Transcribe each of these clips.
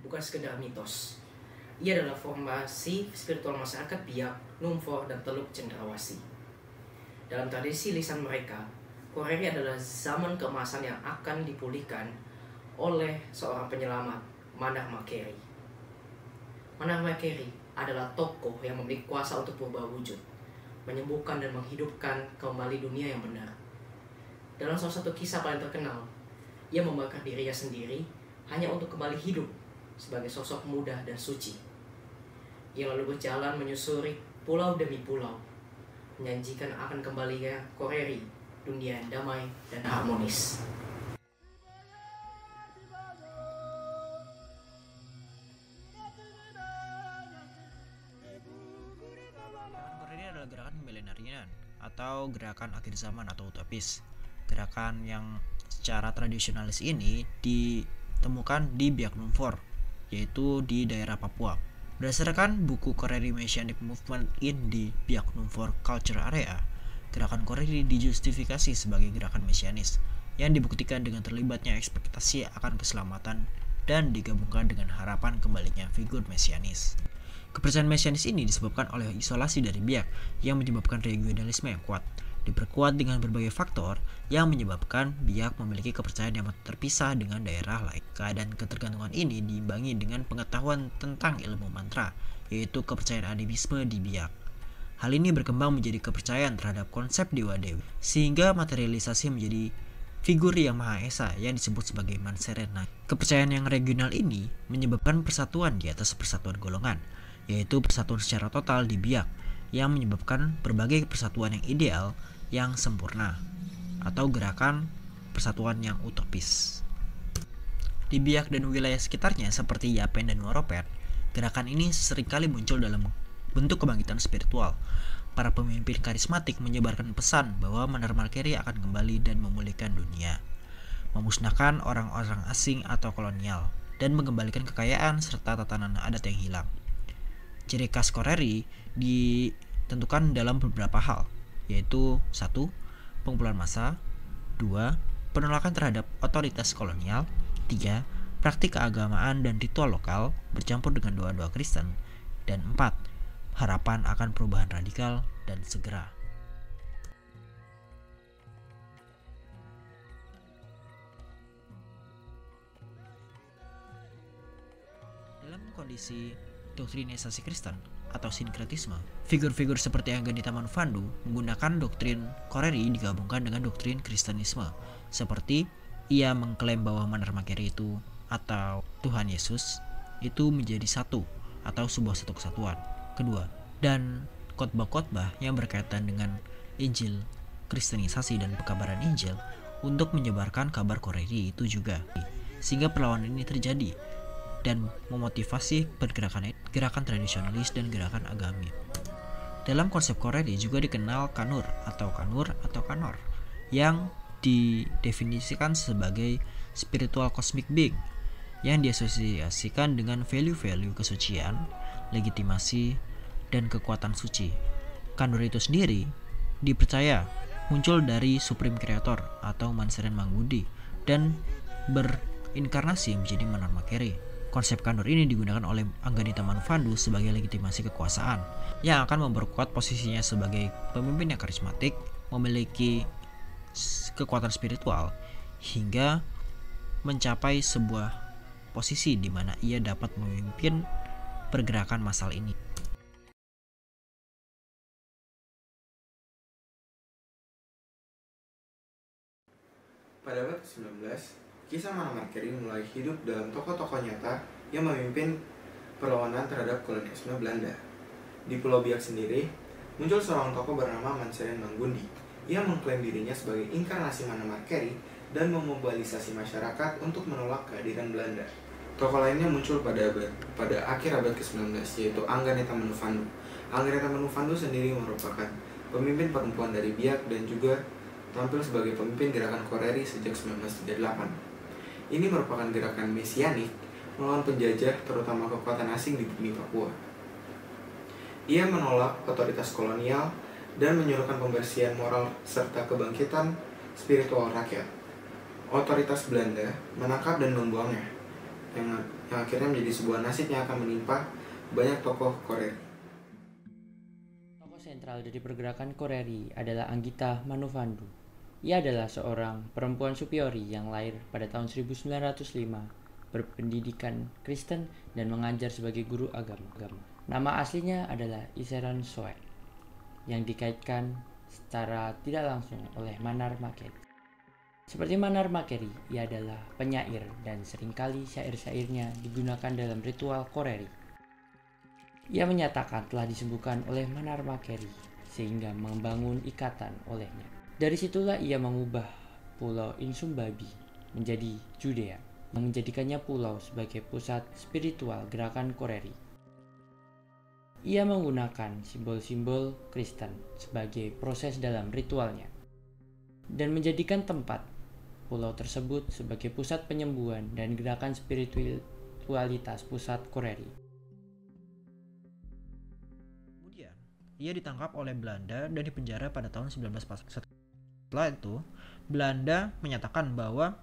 bukan sekedar mitos. Ia adalah formasi spiritual masyarakat Biak, Numfor, dan Teluk Cendrawasih. Dalam tradisi lisan mereka, Koreri adalah zaman keemasan yang akan dipulihkan oleh seorang penyelamat, Mandar Makeri. Mandar Makeri adalah tokoh yang memiliki kuasa untuk berubah wujud, menyembuhkan dan menghidupkan kembali dunia yang benar. Dalam salah satu kisah paling terkenal, ia membakar dirinya sendiri hanya untuk kembali hidup sebagai sosok muda dan suci. Ia lalu berjalan menyusuri pulau demi pulau, menjanjikan akan kembalinya Koreri, dunia yang damai dan harmonis. Gerakan Koreri adalah gerakan milenarian atau gerakan akhir zaman atau utopis. Gerakan yang secara tradisionalis ini ditemukan di Biak Numfor, yaitu di daerah Papua. Berdasarkan buku Koreri Messianic Movement in the Biak Numfor Culture Area, gerakan Koreri dijustifikasi sebagai gerakan mesianis yang dibuktikan dengan terlibatnya ekspektasi akan keselamatan dan digabungkan dengan harapan kembalinya figur mesianis. Kepercayaan mesianis ini disebabkan oleh isolasi dari Biak yang menyebabkan regionalisme yang kuat, diperkuat dengan berbagai faktor yang menyebabkan Biak memiliki kepercayaan yang terpisah dengan daerah lain. Keadaan ketergantungan ini diimbangi dengan pengetahuan tentang ilmu mantra, yaitu kepercayaan animisme di Biak. Hal ini berkembang menjadi kepercayaan terhadap konsep dewa-dewi, sehingga materialisasi menjadi figur yang Maha Esa yang disebut sebagai Manserena. Kepercayaan yang regional ini menyebabkan persatuan di atas persatuan golongan, yaitu persatuan secara total di Biak, yang menyebabkan berbagai persatuan yang ideal yang sempurna, atau gerakan persatuan yang utopis. Di Biak dan wilayah sekitarnya seperti Yapen dan Waropet, gerakan ini seringkali muncul dalam bentuk kebangkitan spiritual. Para pemimpin karismatik menyebarkan pesan bahwa Mandar Makeri akan kembali dan memulihkan dunia, memusnahkan orang-orang asing atau kolonial, dan mengembalikan kekayaan serta tatanan adat yang hilang. Ciri khas Koreri ditentukan dalam beberapa hal, yaitu 1. Pengumpulan massa, 2. Penolakan terhadap otoritas kolonial, 3. Praktik keagamaan dan ritual lokal bercampur dengan doa-doa Kristen, dan 4. Harapan akan perubahan radikal dan segera. Dalam kondisi doktrinisasi Kristen atau sinkretisme, figur-figur seperti Angganita Manufandu menggunakan doktrin Koreri digabungkan dengan doktrin Kristenisme, seperti ia mengklaim bahwa Mandar Makeri itu atau Tuhan Yesus itu menjadi satu atau sebuah satu kesatuan. Kedua, dan khotbah-khotbah yang berkaitan dengan Injil, Kristenisasi dan pekabaran Injil untuk menyebarkan kabar Koreri itu juga, sehingga perlawanan ini terjadi dan memotivasi gerakan tradisionalis dan gerakan agami. Dalam konsep Koreri juga dikenal Kanur atau Kanor yang didefinisikan sebagai spiritual cosmic being yang diasosiasikan dengan value-value kesucian, legitimasi, dan kekuatan suci. Kanur itu sendiri dipercaya muncul dari Supreme Creator atau Manseren Mangudi dan berinkarnasi menjadi Mandar Makeri. Konsep Kanur ini digunakan oleh Angganita Manufandu sebagai legitimasi kekuasaan yang akan memperkuat posisinya sebagai pemimpin yang karismatik, memiliki kekuatan spiritual, hingga mencapai sebuah posisi di mana ia dapat memimpin pergerakan massal ini. Pada abad ke-19, kisah Mandar Makeri mulai hidup dalam tokoh-tokoh nyata yang memimpin perlawanan terhadap kolonialisme Belanda. Di Pulau Biak sendiri, muncul seorang tokoh bernama Manseren Manggundi yang mengklaim dirinya sebagai inkarnasi Mandar Makeri dan memobilisasi masyarakat untuk menolak kehadiran Belanda. Tokoh lainnya muncul pada akhir abad ke-19, yaitu Angganita Manufandu. Angganita Manufandu sendiri merupakan pemimpin perempuan dari Biak dan juga tampil sebagai pemimpin gerakan Koreri sejak 1938. Ini merupakan gerakan mesianik melawan penjajah, terutama kekuatan asing di bumi Papua. Ia menolak otoritas kolonial dan menyuruhkan pembersihan moral serta kebangkitan spiritual rakyat. Otoritas Belanda menangkap dan membuangnya. yang akhirnya menjadi sebuah nasib yang akan menimpa banyak tokoh Koreri. Tokoh sentral dari pergerakan Koreri adalah Anggita Manuvandhu. Ia adalah seorang perempuan superiori yang lahir pada tahun 1905, berpendidikan Kristen dan mengajar sebagai guru agama. Nama aslinya adalah Iseran Soek, yang dikaitkan secara tidak langsung oleh Manar Makeri. Seperti Manar Makeri, ia adalah penyair dan seringkali syair-syairnya digunakan dalam ritual Koreri. Ia menyatakan telah disembuhkan oleh Manar Makeri sehingga membangun ikatan olehnya. Dari situlah ia mengubah pulau Insumbabi menjadi Judea, menjadikannya pulau sebagai pusat spiritual gerakan Koreri. Ia menggunakan simbol-simbol Kristen sebagai proses dalam ritualnya dan menjadikan tempat pulau tersebut sebagai pusat penyembuhan dan gerakan spiritualitas pusat Koreri. Kemudian, ia ditangkap oleh Belanda dan dipenjara pada tahun 1941. Setelah itu, Belanda menyatakan bahwa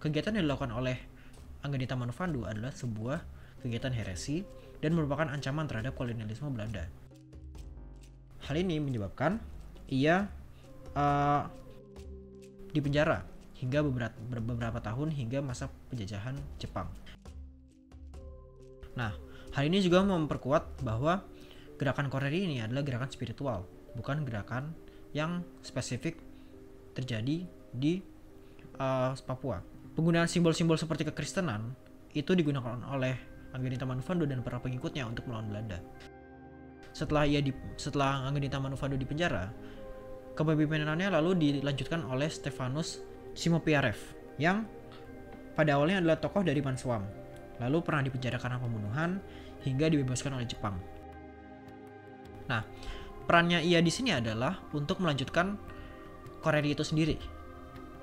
kegiatan yang dilakukan oleh Anggita Manuvandhu adalah sebuah kegiatan heresi dan merupakan ancaman terhadap kolonialisme Belanda. Hal ini menyebabkan ia dipenjara hingga beberapa tahun hingga masa penjajahan Jepang. Nah, hal ini juga memperkuat bahwa gerakan Koreri ini adalah gerakan spiritual, bukan gerakan yang spesifik terjadi di Papua. Penggunaan simbol-simbol seperti kekristenan itu digunakan oleh Anggita Manuvandhu dan para pengikutnya untuk melawan Belanda. Setelah Anggita Manuvandhu dipenjara, kepemimpinannya lalu dilanjutkan oleh Stefanus Simopiarev yang pada awalnya adalah tokoh dari Manswam, lalu pernah dipenjara karena pembunuhan hingga dibebaskan oleh Jepang. Nah, perannya ia di sini adalah untuk melanjutkan Koreri itu sendiri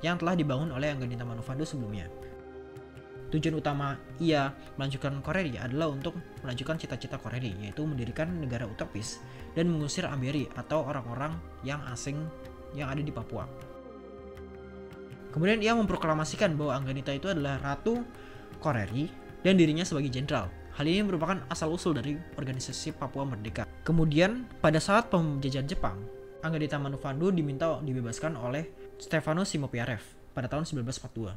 yang telah dibangun oleh Anggita Manuvandhu sebelumnya. Tujuan utama ia melanjutkan Koreri adalah untuk melanjutkan cita-cita Koreri, yaitu mendirikan negara utopis dan mengusir Amberi atau orang-orang yang asing yang ada di Papua. Kemudian ia memproklamasikan bahwa Anggita itu adalah Ratu Koreri dan dirinya sebagai jenderal. Hal ini merupakan asal-usul dari organisasi Papua Merdeka. Kemudian pada saat penjajahan Jepang, Anggita Manuvandhu diminta dibebaskan oleh Stefanus Simopiarev pada tahun 1942.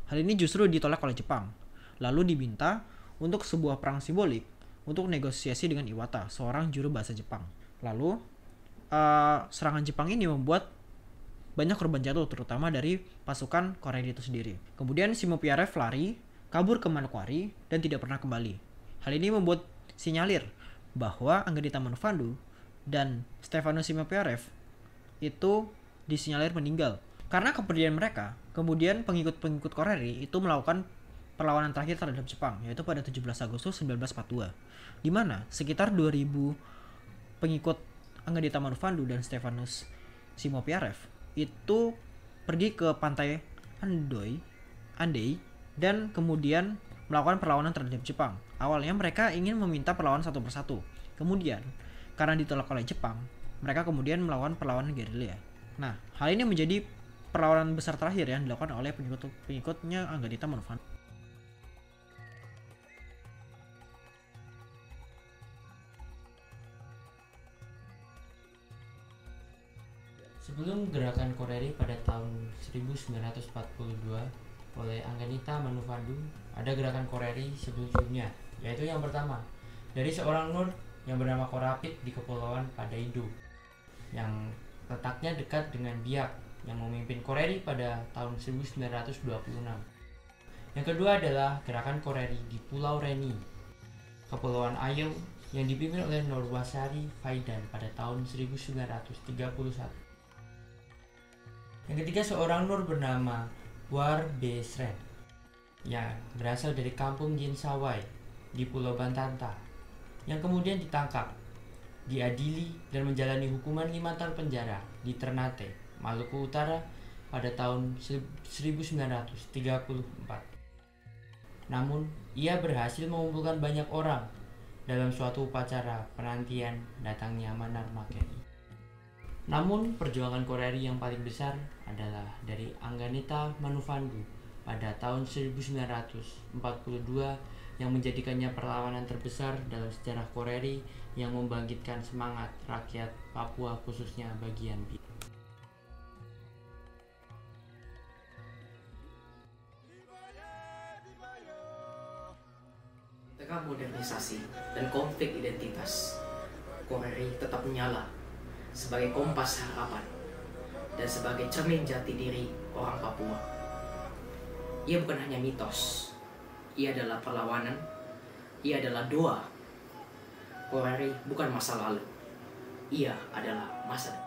Hal ini justru ditolak oleh Jepang, lalu diminta untuk sebuah perang simbolik untuk negosiasi dengan Iwata, seorang juru bahasa Jepang. Lalu, serangan Jepang ini membuat banyak korban jatuh, terutama dari pasukan Koreri itu sendiri. Kemudian Simopiarev lari, kabur ke Manokwari, dan tidak pernah kembali. Hal ini membuat sinyalir bahwa Anggita Manuvandhu dan Stefanus Simopiarev itu disinyalir meninggal. Karena kepergian mereka, kemudian pengikut-pengikut Koreri itu melakukan perlawanan terakhir terhadap Jepang, yaitu pada 17 Agustus 1942, di mana sekitar 2.000 pengikut Anggita Manuvandhu dan Stefanus Simopiarev itu pergi ke pantai Andei dan kemudian melakukan perlawanan terhadap Jepang. Awalnya mereka ingin meminta perlawanan satu persatu. Kemudian, karena ditolak oleh Jepang, mereka kemudian melakukan perlawanan gerilya. Nah, hal ini menjadi perlawanan besar terakhir yang dilakukan oleh pengikutnya Anggita Manuvandhu. Sebelum gerakan Koreri pada tahun 1942 oleh Anggita Manuvandhu, ada gerakan Koreri sebelumnya, yaitu yang pertama dari seorang Nur yang bernama Korapit di Kepulauan Padaindo, yang letaknya dekat dengan Biak, yang memimpin Koreri pada tahun 1926. Yang kedua adalah gerakan Koreri di Pulau Reni, Kepulauan Ayo, yang dipimpin oleh Norwasari Faidan pada tahun 1931. Yang ketiga seorang Nur bernama War Besren yang berasal dari kampung Jinsawai di Pulau Bantanta, yang kemudian ditangkap, diadili dan menjalani hukuman 5 tahun penjara di Ternate, Maluku Utara pada tahun 1934. Namun, ia berhasil mengumpulkan banyak orang dalam suatu upacara penantian datangnya Manar Makeri. Namun, perjuangan Koreri yang paling besar adalah dari Anggita Manuvandhu pada tahun 1942 yang menjadikannya perlawanan terbesar dalam sejarah Koreri yang membangkitkan semangat rakyat Papua khususnya bagian B. Di tengah modernisasi dan konflik identitas, Koreri tetap menyala sebagai kompas harapan dan sebagai cermin jati diri orang Papua. Ia bukan hanya mitos, ia adalah perlawanan, ia adalah doa. Koreri bukan masa lalu, ia adalah masa depan.